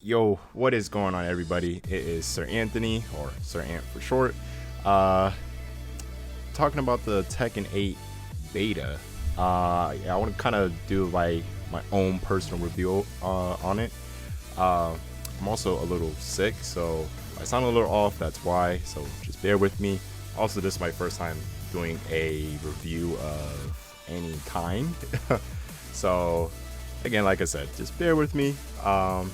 Yo, what is going on, everybody? It is Sir Anthony, or Sir Ant for short, uh, talking about the Tekken 8 beta. Yeah, I want to kind of do like my own personal review on it. I'm also a little sick, so if I sound a little off, that's why. So just bear with me. Also, this is my first time doing a review of any kind. So again, like I said, just bear with me on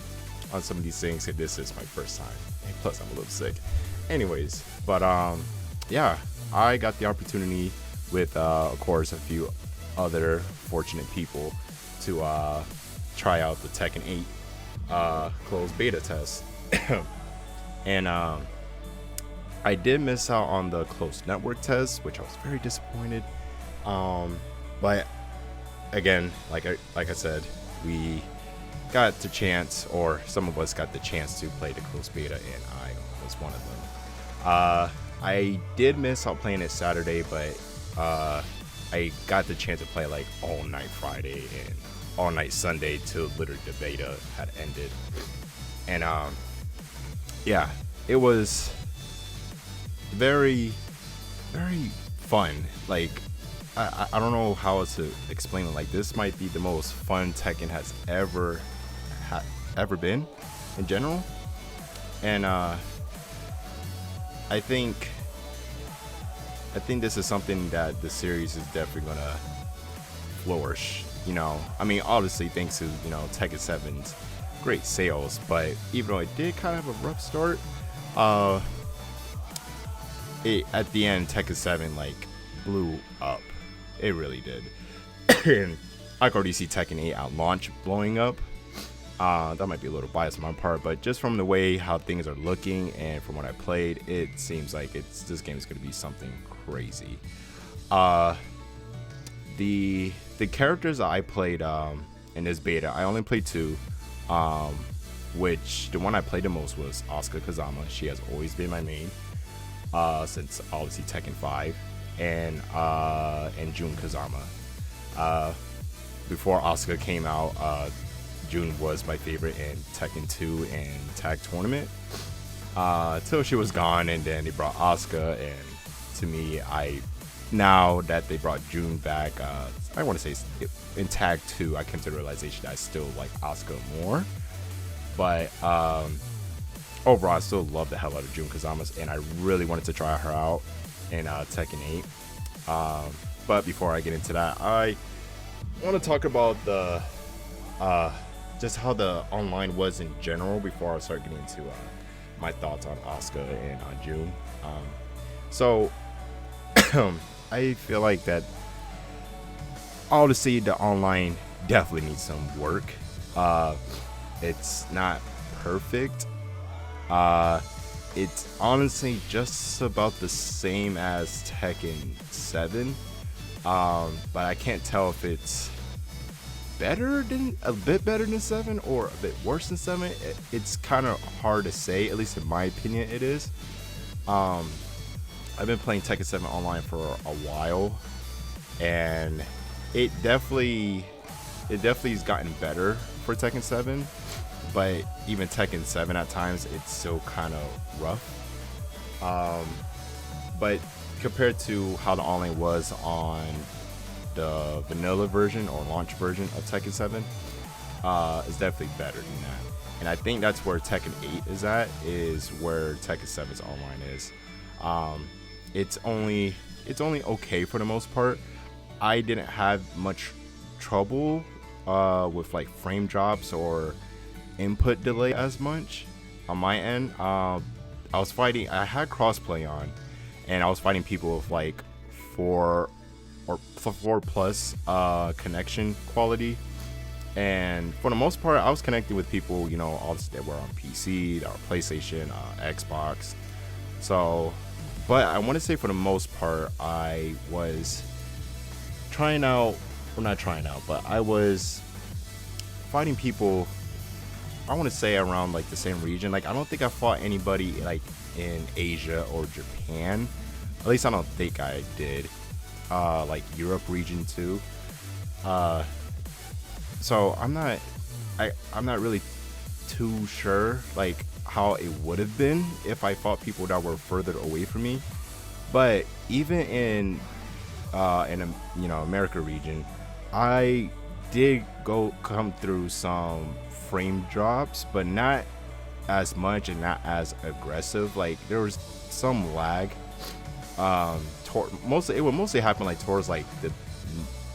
some of these things. This is my first time, and plus I'm a little sick. Anyways, but yeah, I got the opportunity with of course a few other fortunate people to try out the Tekken 8 closed beta test. And I did miss out on the closed network test, which I was very disappointed. But again, like I said, we got the chance, or some of us got the chance to play the closed beta, and I was one of them. I did miss out playing it Saturday, but I got the chance to play like all night Friday and all night Sunday till literally the beta had ended. And yeah, it was very, very fun. Like, I don't know how else to explain it. Like, this might be the most fun Tekken has ever been in general. And I think this is something that the series is definitely gonna flourish. I mean, obviously thanks to Tekken 7's great sales, but even though it did kind of have a rough start, it at the end Tekken 7 like blew up. It really did. And I could already see Tekken 8 at launch blowing up. That might be a little biased on my part, but just from the way how things are looking and from what I played, it seems like this game is going to be something crazy. The characters I played in this beta, I only played two. Which the one I played the most was Asuka Kazama. She has always been my main since obviously Tekken 5, and Jun Kazama. Before Asuka came out, Jun was my favorite in Tekken 2 and Tag Tournament. Till she was gone, and then they brought Asuka, and to me, now that they brought Jun back, I want to say in Tag 2, I came to the realization that I still like Asuka more. But overall, I still love the hell out of Jun Kazama, and I really wanted to try her out in Tekken 8. But before I get into that, I want to talk about the just how the online was in general before I start getting into my thoughts on Asuka and on Jun. So I feel like that obviously the online definitely needs some work. It's not perfect. It's honestly just about the same as Tekken 7. But I can't tell if it's a bit better than 7 or a bit worse than 7. It's kind of hard to say, at least in my opinion it is. I've been playing Tekken 7 online for a while, and it definitely has gotten better for Tekken 7, but even Tekken 7 at times it's still kind of rough. But compared to how the online was on the vanilla version or launch version of Tekken 7, is definitely better than that. And I think that's where Tekken 8 is where Tekken 7's online is. It's only okay for the most part. I didn't have much trouble with like frame drops or input delay as much on my end. I had crossplay on, and I was fighting people with like 4 plus connection quality, and for the most part I was connecting with people obviously that were on PC, that were PlayStation, Xbox. So, but I want to say for the most part I was I was fighting people, I want to say around like the same region. Like, I don't think I fought anybody like in Asia or Japan. At least I don't think I did. Like Europe region too. So I'm not really too sure like how it would have been if I fought people that were further away from me. But even in a, America region, I did come through some frame drops, but not as much and not as aggressive. Like there was some lag. It would mostly happen like towards like the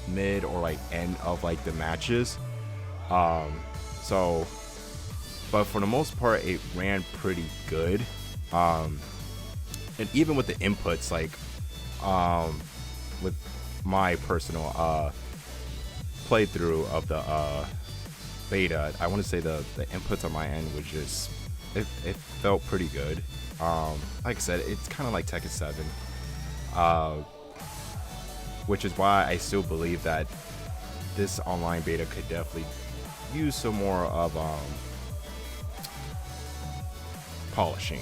mid or like end of like the matches. So, but for the most part, it ran pretty good. And even with the inputs, like with my personal playthrough of the beta, I want to say the inputs on my end was just it felt pretty good. Like I said, it's kind of like Tekken 7, which is why I still believe that this online beta could definitely use some more of polishing,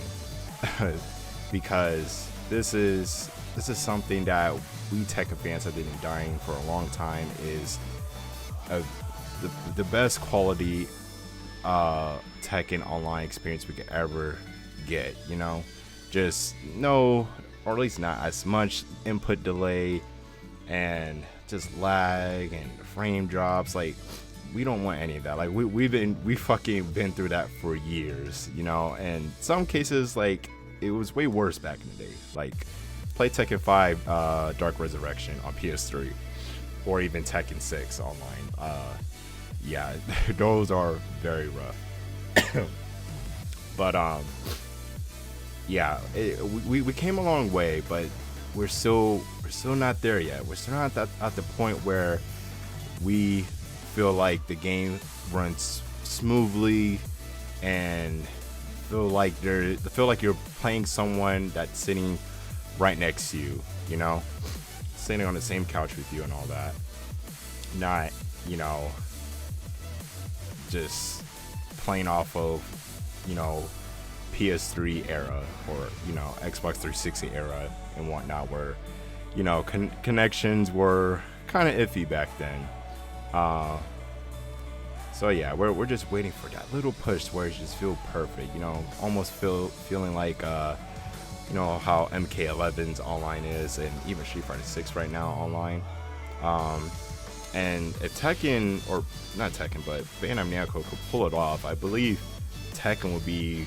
because this is something that we Tekken fans have been dying for a long time, is the best quality Tekken online experience we could ever get. Just no, or at least not as much input delay and just lag and frame drops. Like we don't want any of that. Like we fucking been through that for years, and some cases like it was way worse back in the day. Like play Tekken 5 Dark Resurrection on PS3, or even Tekken 6 online. Yeah, those are very rough. But yeah, we came a long way, but we're still not there yet. We're still not at the point where we feel like the game runs smoothly and feel like you're playing someone that's sitting right next to you, sitting on the same couch with you and all that. Not, just playing off of, PS3 era or, Xbox 360 era and whatnot, where, connections were kind of iffy back then. So yeah, we're just waiting for that little push where it just feel perfect, almost feeling like, how MK11's online is, and even Street Fighter 6 right now online. And if Tekken, or not Tekken, but Bandai Namco could pull it off, I believe Tekken would be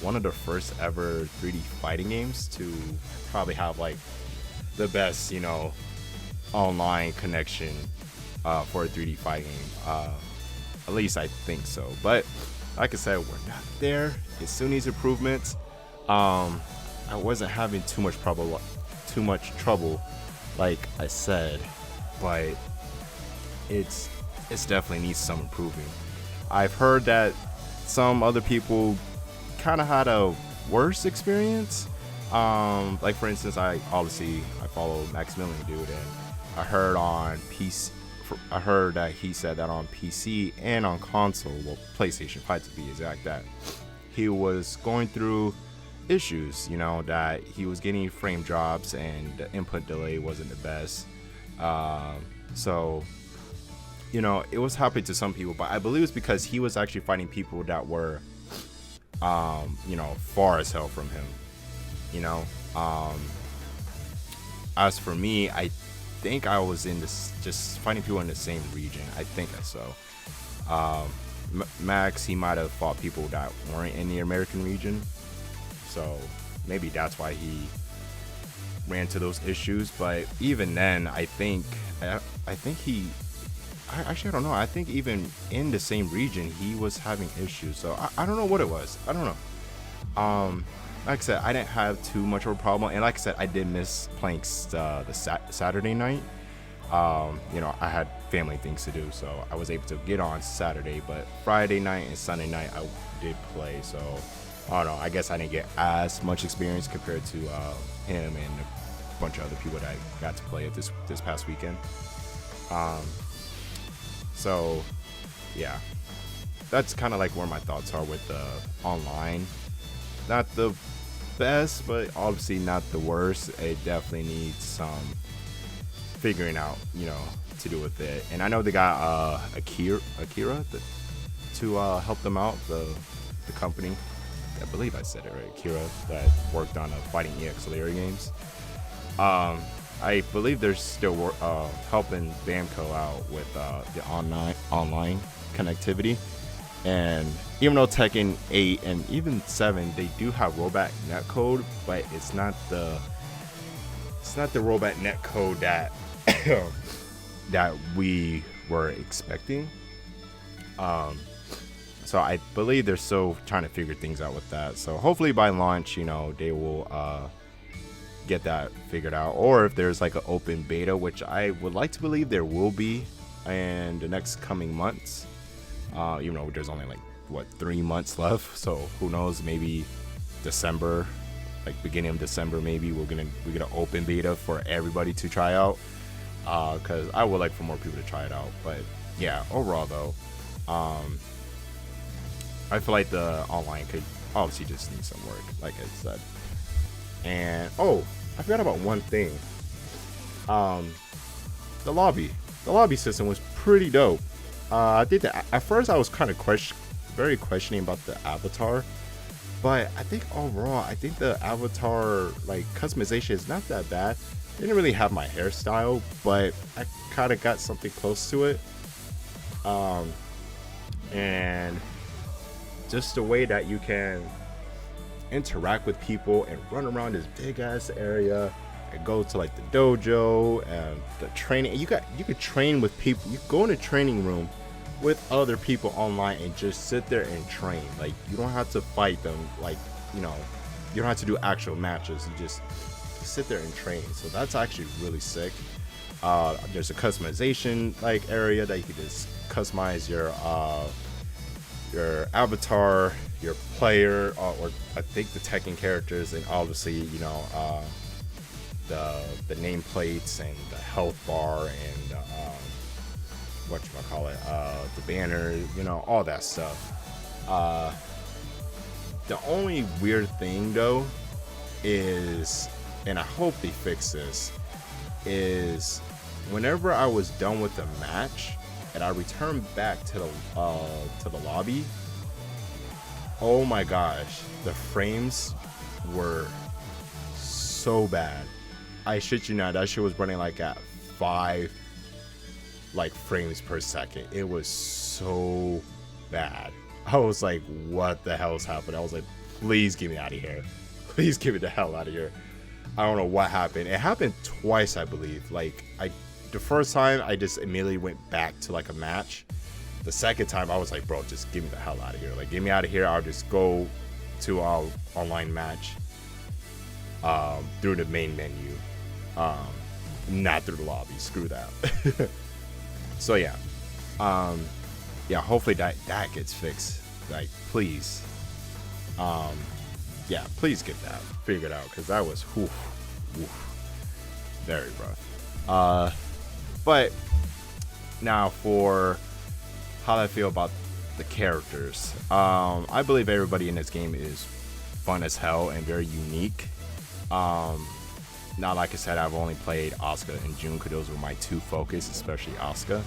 one of the first ever 3D fighting games to probably have like the best, online connection for a 3D fighting game. At least I think so. But like I said, we're not there. It still needs improvements. I wasn't having too much trouble, like I said, but it's definitely needs some improving. I've heard that some other people kind of had a worse experience. Like for instance, I follow Maximilian Dude, and I heard on PC. I heard that he said that on PC and on console, well, PlayStation 5 to be exact, that he was going through issues, that he was getting frame drops and the input delay wasn't the best. So, it was happening to some people, but I believe it's because he was actually fighting people that were, far as hell from him, As for me, I think I was in this, just fighting people in the same region. I think so. Max, he might have fought people that weren't in the American region, so maybe that's why he ran into those issues. But even then, I think he, I don't know. I think even in the same region, he was having issues. So I don't know what it was. I don't know. Like I said, I didn't have too much of a problem, and like I said, I did miss playing the Saturday night. I had family things to do, so I was able to get on Saturday, but Friday night and Sunday night I did play. So I don't know, I guess I didn't get as much experience compared to him and a bunch of other people that I got to play it this past weekend. So yeah, that's kind of like where my thoughts are with the online. Not the best, but obviously not the worst. It definitely needs some figuring out, to do with it. And I know they got Akira, to help them out. The company, I believe I said it right, Kira, that worked on Fighting EX Layer games. I believe they're still helping Bamco out with the online connectivity. And even though Tekken 8 and even 7, they do have rollback netcode, but it's not the rollback netcode that that we were expecting. So I believe they're still trying to figure things out with that. So hopefully by launch, they will get that figured out. Or if there's like an open beta, which I would like to believe there will be in the next coming months. Even though there's only 3 months left, so who knows, maybe December, beginning of December, maybe we're gonna open beta for everybody to try out, because I would like for more people to try it out. But yeah, overall though, I feel like the online could obviously just need some work, like I said. And I forgot about one thing. The lobby system was pretty dope. I think that at first I was kind of very questioning about the avatar, but I think overall, the avatar customization is not that bad. They didn't really have my hairstyle, but I kind of got something close to it. And just the way that you can interact with people and run around this big ass area and go to the dojo and the training. You could train with people. You go in a training room with other people online and just sit there and train. You don't have to fight them. You don't have to do actual matches. You just sit there and train. So that's actually really sick. There's a customization area that you can just customize your avatar, your player, or I think the Tekken characters, and obviously the nameplates and the health bar and the banner, all that stuff. The only weird thing though is, and I hope they fix this, is whenever I was done with the match and I returned back to the lobby, oh my gosh, the frames were so bad. I shit you not, that shit was running at 5 frames per second. It was so bad. I was like, what the hell's happening? I was like, please get me out of here. Please get me the hell out of here. I don't know what happened. It happened twice, I believe. The first time I just immediately went back to a match. The second time I was like, bro, just get me the hell out of here. Get me out of here. I'll just go to our online match through the main menu. Not through the lobby. Screw that. So yeah. Hopefully that gets fixed. Please. Please get that figured out, because that was very rough. But now for how I feel about the characters. I believe everybody in this game is fun as hell and very unique. Now, like I said, I've only played Asuka and Jun, because those were my two focus, especially Asuka.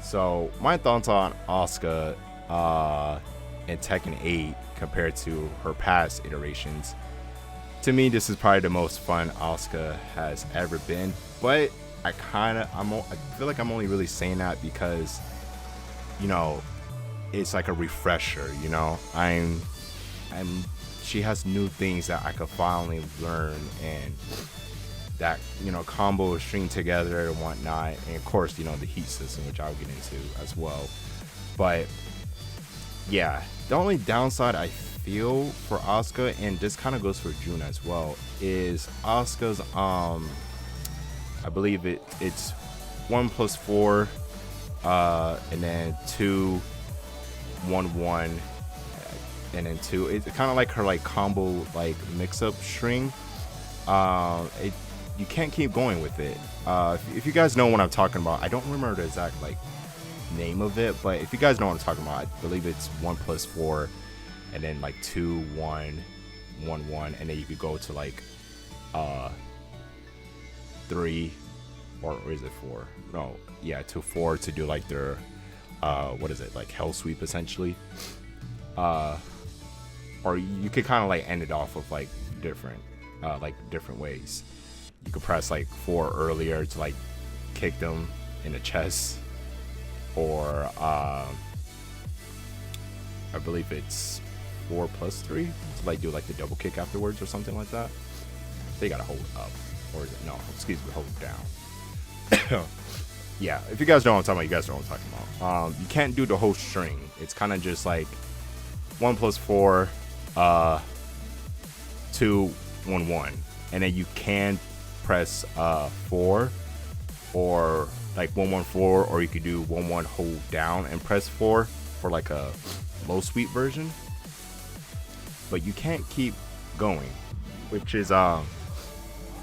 So my thoughts on Asuka in Tekken 8 compared to her past iterations. To me, this is probably the most fun Asuka has ever been. But I feel like I'm only really saying that because, it's like a refresher. She has new things that I could finally learn, and that combo string together and whatnot, and of course the heat system, which I'll get into as well. But yeah, the only downside I feel for Asuka, and this kind of goes for Jun as well, is Asuka's I believe it's 1+4 and then 2 1 1 and then 2. It's kind of like her combo mix-up string. You can't keep going with it. If you guys know what I'm talking about, I don't remember the exact name of it, but if you guys know what I'm talking about, I believe it's 1+4 and then 2 1 1 1, and then you could go to 3, or is it 4? No, yeah, to 4 to do their what is it, like hell sweep essentially. Or you could kind of like end it off with like different ways. You could press like 4 earlier to like kick them in the chest, or I believe it's 4+3 to like do like the double kick afterwards or something like that. They gotta hold up, or is it, no, excuse me, hold down. Yeah, if you guys know what I'm talking about, you guys know what I'm talking about. You can't do the whole string. It's kind of just like 1+4, 2, 1, 1, and then you can press 4 or like 1, 1, 4, or you could do 1, 1, hold down and press 4 for like a low sweep version. But you can't keep going, which is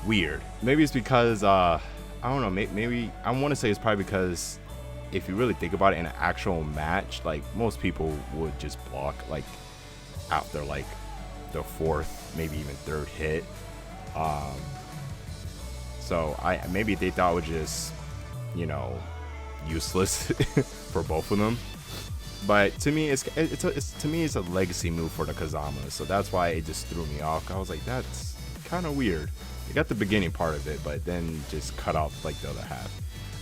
weird. Maybe it's because I don't know, maybe I want to say it's probably because if you really think about it, in an actual match, like most people would just block like after like the 4th, maybe even 3rd hit. So maybe they thought it was just, you know, useless for both of them. But to me, it's a legacy move for the Kazama, so that's why it just threw me off. I was like, that's kind of weird. You got the beginning part of it, but then just cut off like the other half.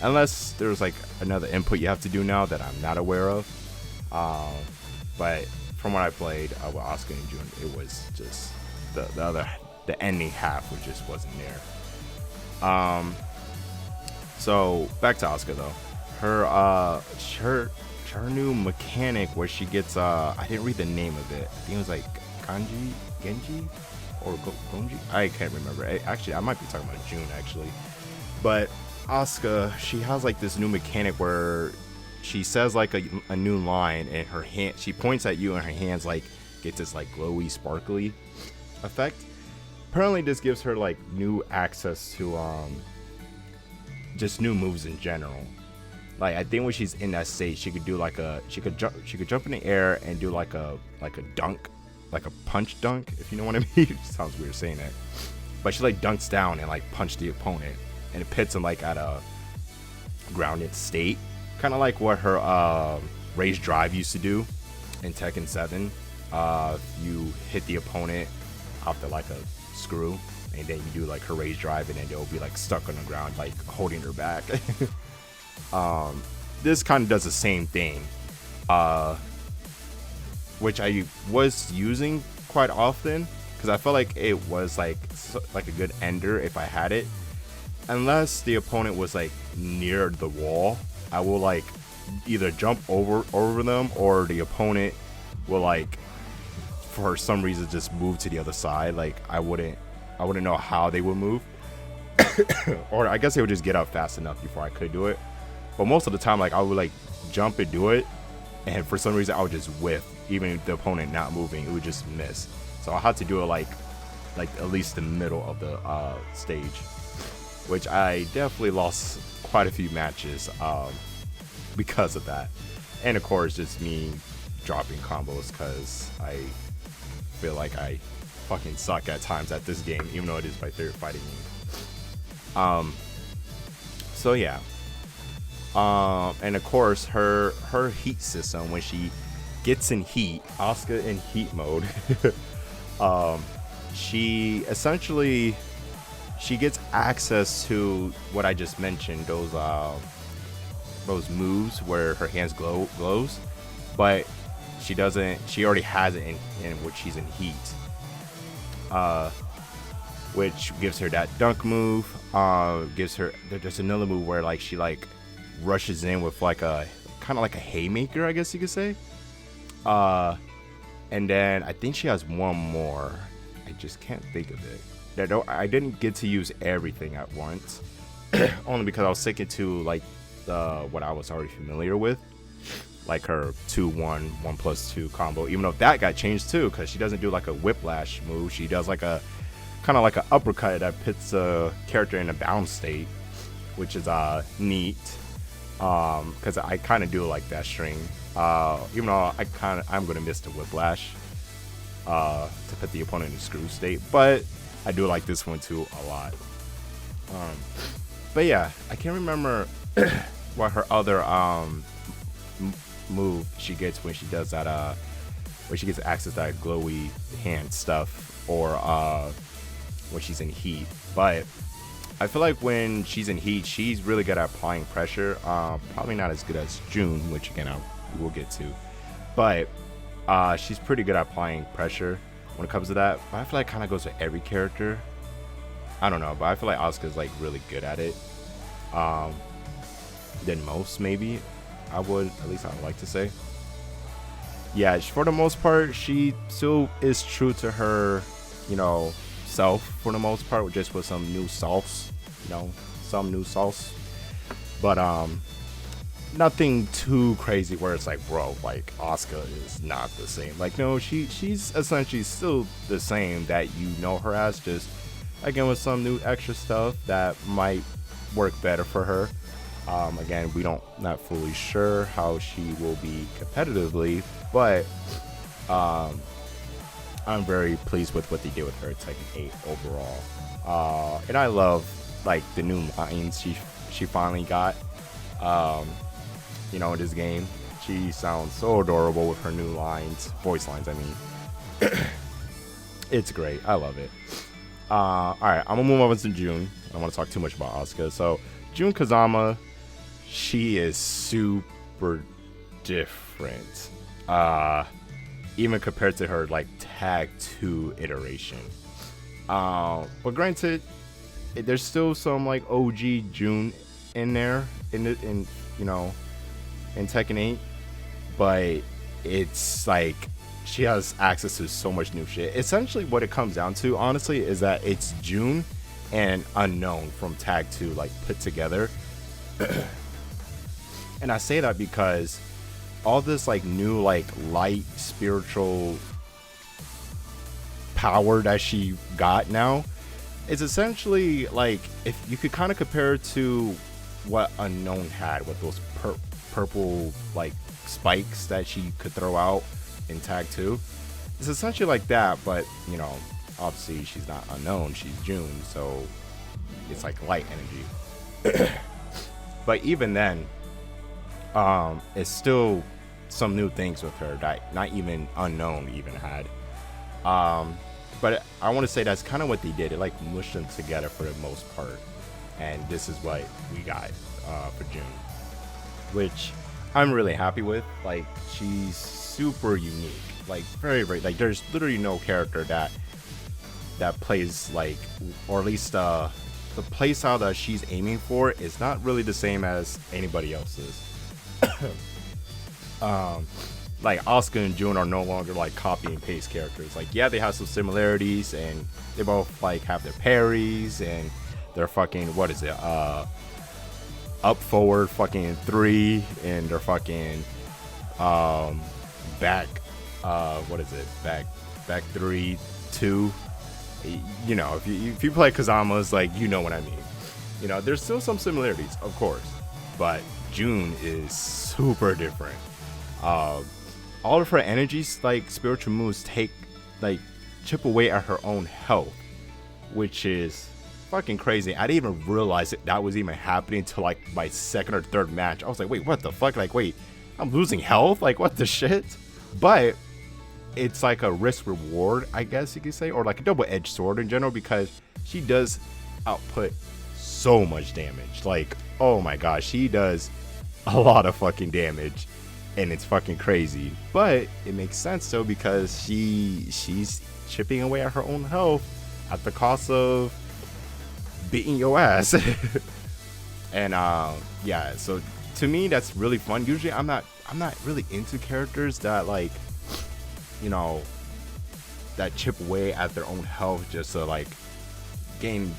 Unless there's like another input you have to do now that I'm not aware of. But from what I played with Asuka and Jun, it was just the ending half which just wasn't there. So back to Asuka though. Her new mechanic where she gets I didn't read the name of it. I think it was like Genji or Gonji. I can't remember. Actually, I might be talking about Jun actually. But Asuka, she has like this new mechanic where she says like a new line, and her hand, she points at you and her hands like get this like glowy, sparkly effect. Apparently this gives her like new access to just new moves in general. Like I think when she's in that state, she could do like she could jump in the air and do like a dunk, like a punch dunk, if you know what I mean. It sounds weird saying that, but she like dunks down and like punch the opponent, and it puts him like at a grounded state, kind of like what her raised drive used to do in Tekken 7. You hit the opponent after like a screw, and then you do like her raised drive, and then they'll be like stuck on the ground, like holding her back. This kind of does the same thing, which I was using quite often because I felt like it was like a good ender if I had it. Unless the opponent was like near the wall, I will like either jump over them, or the opponent will like for some reason just move to the other side. Like I wouldn't know how they would move, or I guess they would just get up fast enough before I could do it. But most of the time, like I would like jump and do it, and for some reason I would just whiff, even if the opponent not moving, it would just miss. So I had to do it like at least the middle of the stage, which I definitely lost quite a few matches because of that. And of course, just me dropping combos because I feel like I fucking suck at times at this game, even though it is my favorite fighting game. So yeah. And of course, her heat system, when she gets in heat, Asuka in heat mode, she essentially gets access to what I just mentioned, those moves where her hands glows, but she doesn't. She already has it in which she's in heat, which gives her that dunk move. Gives her there's another move where like she like rushes in with like a kind of like a haymaker, I guess you could say. And then I think she has one more. I just can't think of it. I didn't get to use everything at once, only because I was sticking to like what I was already familiar with, like her 2-1 1+2 combo. Even though that got changed too, because she doesn't do like a whiplash move. She does like a kind of like an uppercut that puts a character in a bounce state, which is neat. Because I kind of do like that string, even though I'm gonna miss the whiplash to put the opponent in screw state, but I do like this one too a lot. But yeah, I can't remember what her other move she gets when she does that when she gets access to that glowy hand stuff, or when she's in heat. But I feel like when she's in heat, she's really good at applying pressure. Probably not as good as June, which again we'll get to, but she's pretty good at applying pressure when it comes to that. But I feel like it kind of goes with every character. I don't know, but I feel like Asuka's like really good at it. Than most, maybe. I would like to say. Yeah, for the most part, she still is true to her, self for the most part, just with some new sauce, But nothing too crazy where it's like, bro, like Asuka is not the same. Like, no, she's essentially still the same that you know her as, just again with some new extra stuff that might work better for her. Again, not fully sure how she will be competitively, but I'm very pleased with what they did with her Tekken 8 overall. And I love like the new lines she finally got. In this game, she sounds so adorable with her new voice lines. I mean, it's great. I love it. All right, I'm gonna move on to Jun. I don't want to talk too much about Asuka. So Jun Kazama, she is super different, even compared to her like tag 2 iteration. But granted, there's still some like OG Jun in there in Tekken 8, but it's like she has access to so much new shit. Essentially what it comes down to, honestly, is that it's Jun and Unknown from tag 2 like put together. And I say that because all this like new like light spiritual power that she got now is essentially like, if you could kind of compare it to what Unknown had with those purple like spikes that she could throw out in tag 2. It's essentially like that, but obviously she's not Unknown, she's Jun, so it's like light energy. But even then, it's still some new things with her that not even Unknown even had. But I want to say that's kind of what they did. It like mushed them together for the most part, and this is what we got for Jun, which I'm really happy with. Like, she's super unique, like very, very, like there's literally no character that plays like, or at least the playstyle that she's aiming for is not really the same as anybody else's. Like Asuka and Jun are no longer like copy and paste characters. Like, yeah, they have some similarities, and they both like have their parries and their fucking, what is it, up forward fucking 3, and their fucking back what is it, back 3 2. If you play Kazama's, like, what I mean. There's still some similarities, of course, but Jun is super different. All of her energies, like spiritual moves, chip away at her own health, which is fucking crazy. I didn't even realize that was even happening until like my second or third match. I was like, wait, what the fuck? Like, wait, I'm losing health? Like, what the shit? But it's like a risk reward, I guess you could say, or like a double-edged sword in general, because she does output so much damage. Like, oh my gosh, she does a lot of fucking damage, and it's fucking crazy. But it makes sense though, because she's chipping away at her own health at the cost of beating your ass. And yeah, so to me that's really fun. Usually I'm not really into characters that like, that chip away at their own health just to like gain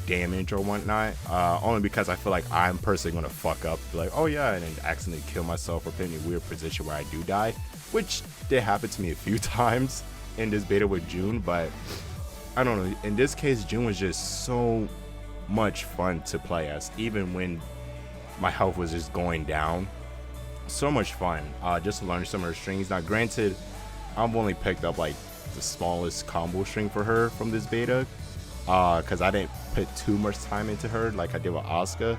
damage or whatnot, only because I feel like I'm personally gonna fuck up, be like, oh yeah, and then accidentally kill myself or put in a weird position where I do die, which did happen to me a few times in this beta with Jun. But I don't know, in this case Jun was just so much fun to play as, even when my health was just going down. So much fun, just to learn some of her strings. Now granted, I've only picked up like the smallest combo string for her from this beta, because I didn't put too much time into her like I did with Asuka,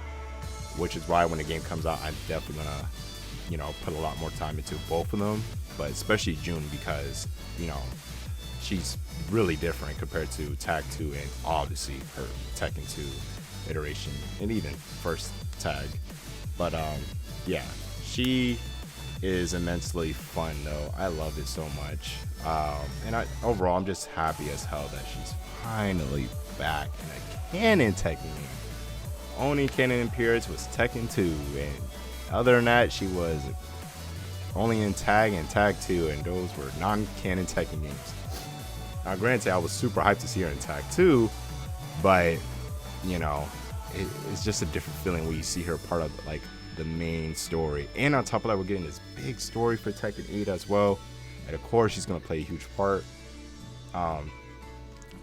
which is why when the game comes out I'm definitely gonna put a lot more time into both of them, but especially Jun because, she's really different compared to Tag 2 and obviously her Tekken 2 iteration and even first Tag. But yeah, she is immensely fun though. I love it so much. And overall I'm just happy as hell that she's finally back in a canon Tekken game. Only canon appearance was Tekken 2, and other than that she was only in Tag and Tag 2, and those were non-canon Tekken games. Now granted, I was super hyped to see her in Tag 2, but it's just a different feeling when you see her part of like the main story. And on top of that, we're getting this big story for Tekken 8 as well, and of course she's gonna play a huge part.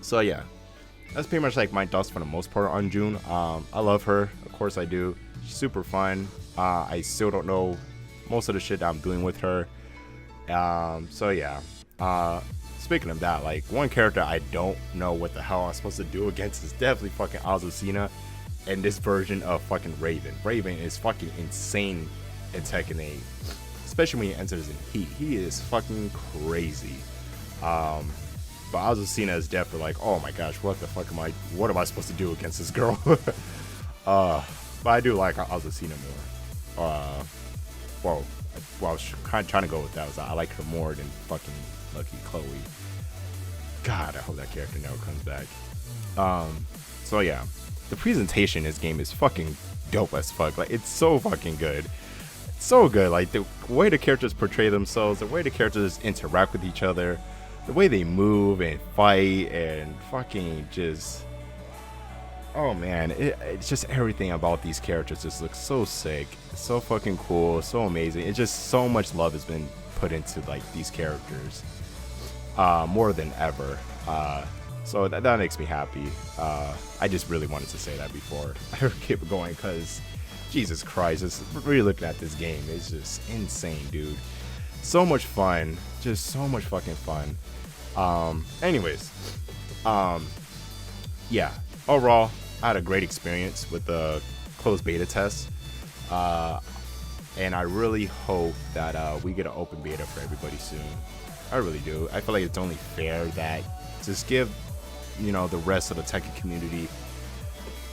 So yeah, that's pretty much like my thoughts for the most part on Jun. I love her, of course I do. She's super fun. I still don't know most of the shit that I'm doing with her. So yeah. Speaking of that, like one character I don't know what the hell I'm supposed to do against is definitely fucking Asuka and this version of fucking Raven. Raven is fucking insane in Tekken 8, especially when he enters in heat. He is fucking crazy. But Asuka is definitely like, oh my gosh, what am I supposed to do against this girl? But I do like Asuka more. Well, I was kind of trying to go with that was I like her more than fucking Lucky Chloe. God, I hope that character never comes back. So yeah, the presentation in this game is fucking dope as fuck. Like, it's so fucking good. It's so good. Like, the way the characters portray themselves, the way the characters interact with each other, the way they move and fight, and fucking just... Oh man, it's just everything about these characters just looks so sick. It's so fucking cool, so amazing. It's just so much love has been put into like these characters. More than ever. So that makes me happy. I just really wanted to say that before I keep going, because Jesus Christ, just really looking at this game, it's just insane, dude. So much fun, just so much fucking fun. Anyways, yeah, overall I had a great experience with the closed beta test, and I really hope that we get an open beta for everybody soon. I really do. I feel like it's only fair that just give the rest of the Tekken community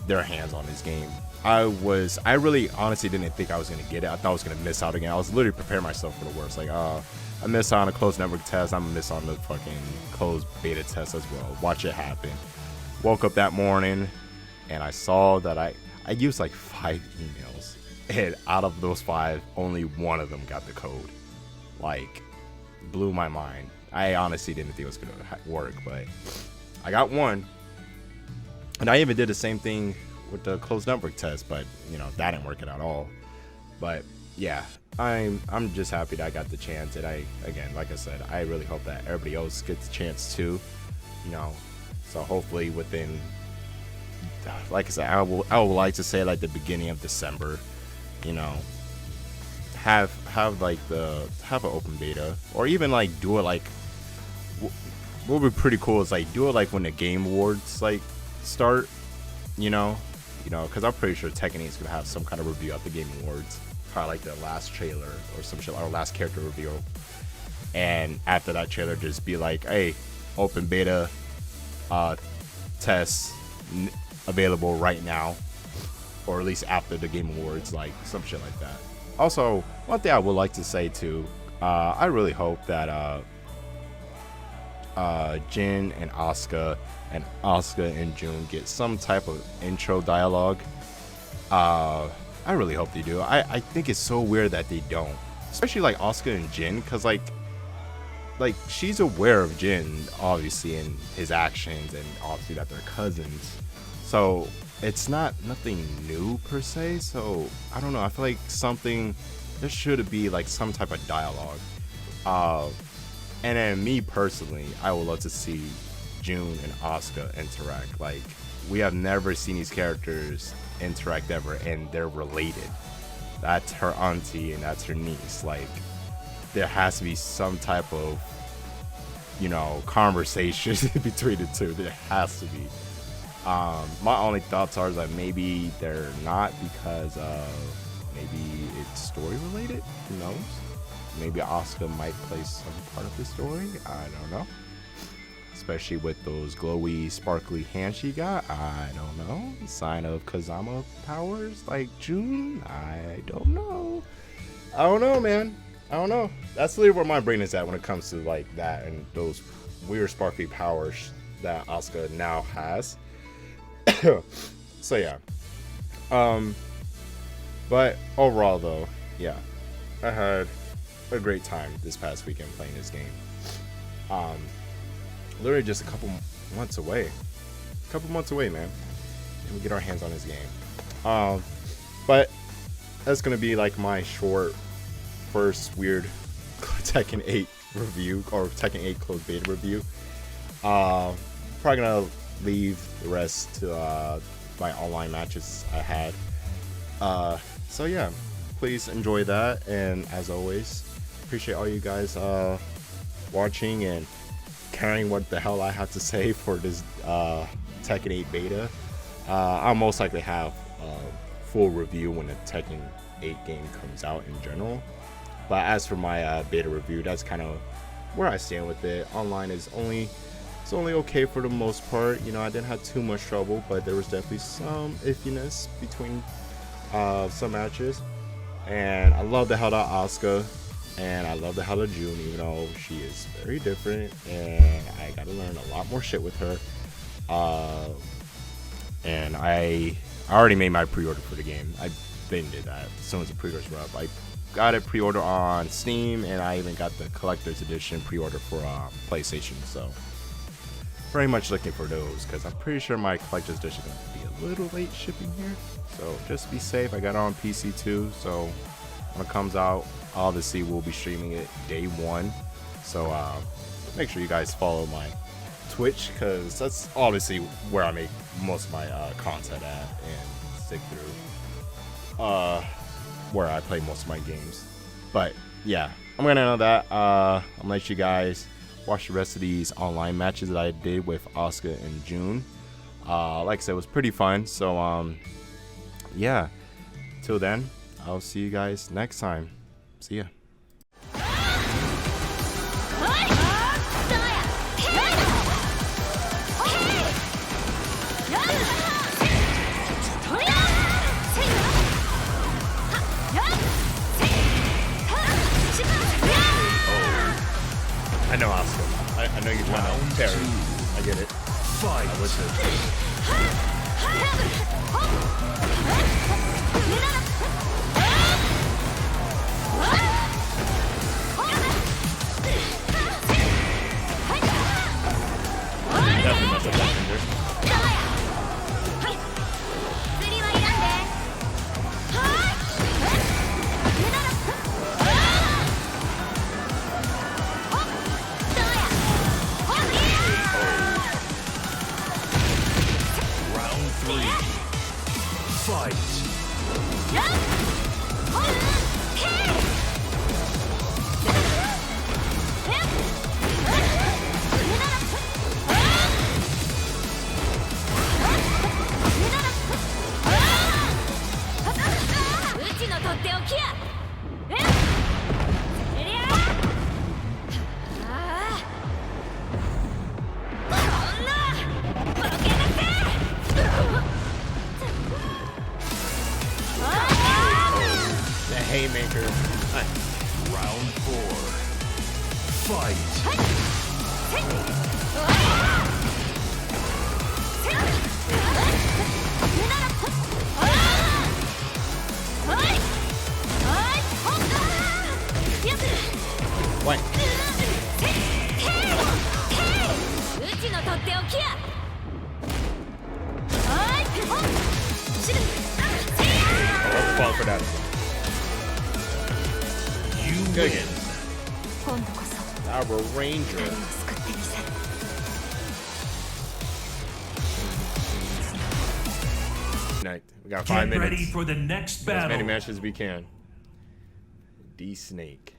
their hands on this game. I really honestly didn't think I was gonna get it. I thought I was gonna miss out again. I was literally preparing myself for the worst. Like, I missed out on a closed network test. I'm gonna miss on the fucking closed beta test as well. Watch it happen. Woke up that morning and I saw that I used like 5 emails, and out of those 5, only one of them got the code. Like, blew my mind. I honestly didn't think it was gonna work, but I got one. And I even did the same thing with the closed network test, but that didn't work at all. But yeah, I'm just happy that I got the chance, and again, like I said, I really hope that everybody else gets a chance too. So hopefully within, like I said, I would like to say like the beginning of December, have an open beta, or even like do it like, what would be pretty cool is like do it like when the Game Awards like start, because I'm pretty sure Tekken 8 is gonna have some kind of review at the Game Awards, probably like the last trailer or some shit, or last character reveal, and after that trailer just be like, hey, open beta tests available right now, or at least after the Game Awards, like some shit like that. Also, one thing I would like to say too, I really hope that Jin and Asuka and Jun get some type of intro dialogue. I really hope they do. I think it's so weird that they don't, especially like Asuka and Jin, because like she's aware of Jin obviously and his actions, and obviously that they're cousins, so it's nothing new per se. So I don't know, I feel like there should be like some type of dialogue. And then me personally, I would love to see Jun and Asuka interact. Like, we have never seen these characters interact ever, and they're related. That's her auntie and that's her niece. Like, there has to be some type of conversation between the two. There has to be. My only thoughts are that maybe they're not, because Maybe it's story related. Who knows? Maybe Asuka might play some part of the story. I don't know. Especially with those glowy, sparkly hands she got. I don't know. Sign of Kazama powers like Jun. I don't know. I don't know, man. I don't know. That's really where my brain is at when it comes to like that and those weird sparkly powers that Asuka now has. So yeah. But overall though, yeah, I had a great time this past weekend playing this game. Literally just a couple months away, man, and we get our hands on this game. But that's gonna be like my short first weird Tekken 8 review, or Tekken 8 closed beta review. Probably gonna leave the rest to my online matches I had. So yeah, please enjoy that, and as always, appreciate all you guys watching and caring what the hell I have to say for this Tekken 8 beta. I'll most likely have a full review when the Tekken 8 game comes out in general. But as for my beta review, that's kind of where I stand with it. Online is only okay for the most part. You know, I didn't have too much trouble, but there was definitely some iffiness between some matches. And I love the hell out of Asuka, and I love the hell of Jun, even though she is very different, and I gotta learn a lot more shit with her. And I already made my pre-order for the game. I did that as soon as the pre-orders were up. I got it pre-order on Steam, and I even got the collector's edition pre-order for PlayStation. So very much looking for those, because I'm pretty sure my collector's edition is going to be a little late shipping here. So just be safe. I got it on PC too, so when it comes out, obviously we'll be streaming it day one. So make sure you guys follow my Twitch, because that's obviously where I make most of my content at, and stick through where I play most of my games. But yeah, I'm gonna know that. I'm gonna let you guys watch the rest of these online matches that I did with Asuka and Jun. Like I said, it was pretty fun. So yeah, till then, I'll see you guys next time. See ya. I know Asuka. I know you want to parry. I get it. Fight. I wish it. Definitely messed up that finger. Fight. Haymaker. Round 4. Fight. What? Don't fall for that. You Good. win. Our Ranger. Night. We got 5 Get minutes. ready for the next As battle. many matches as we can. D Snake.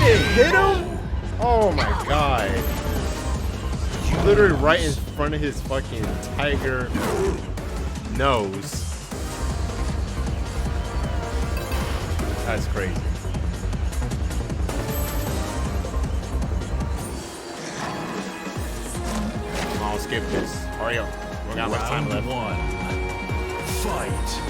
didn't hit him? Oh my god. Literally right in front of his fucking tiger nose. That's crazy. I'll skip this. Hurry up. We got less time left. Round 1. Fight.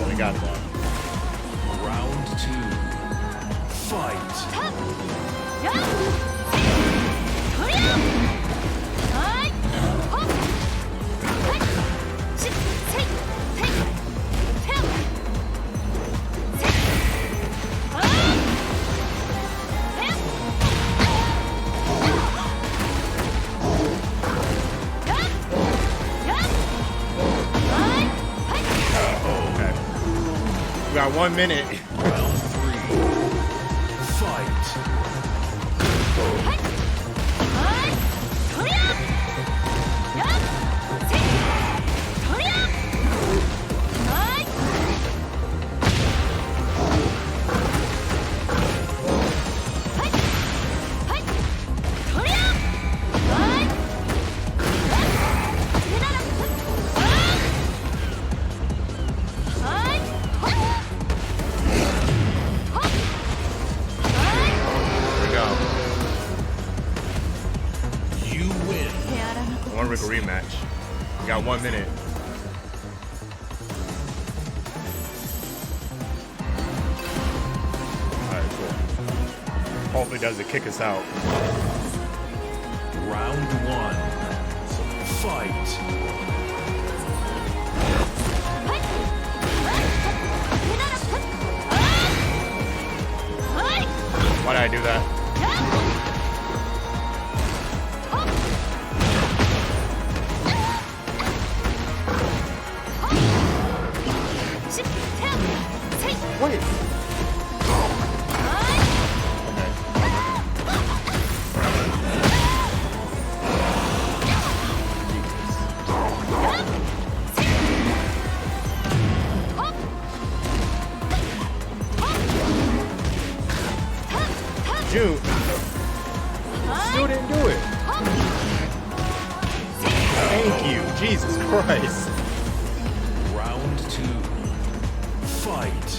We got that. Round 2. Fight. We got 1 minute. Round 3. Fight. You win. I want to rig a rematch. We got 1 minute. Alright, cool. Hopefully doesn't kick us out. Round 1. Fight. Why did I do that? Wait. Jun still didn't do it. Thank you. Jesus Christ. Round 2. Fight.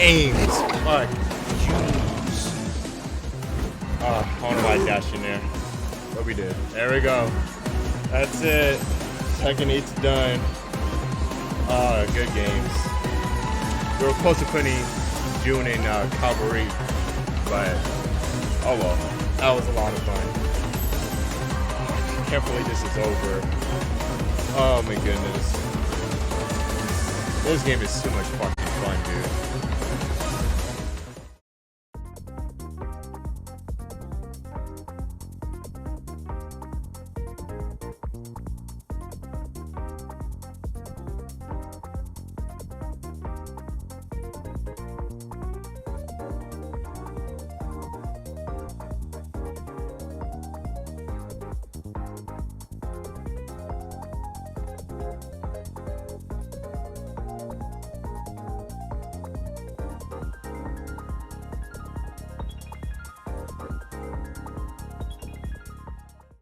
games. Fuck. You lose. I don't know why I dashed in there. But we did. There we go. That's it. Tekken 8's done. Good games. We were close to putting June in Cavalry, but oh well. That was a lot of fun. Can't believe this is over. Oh my goodness. This game is too much fucking fun, dude.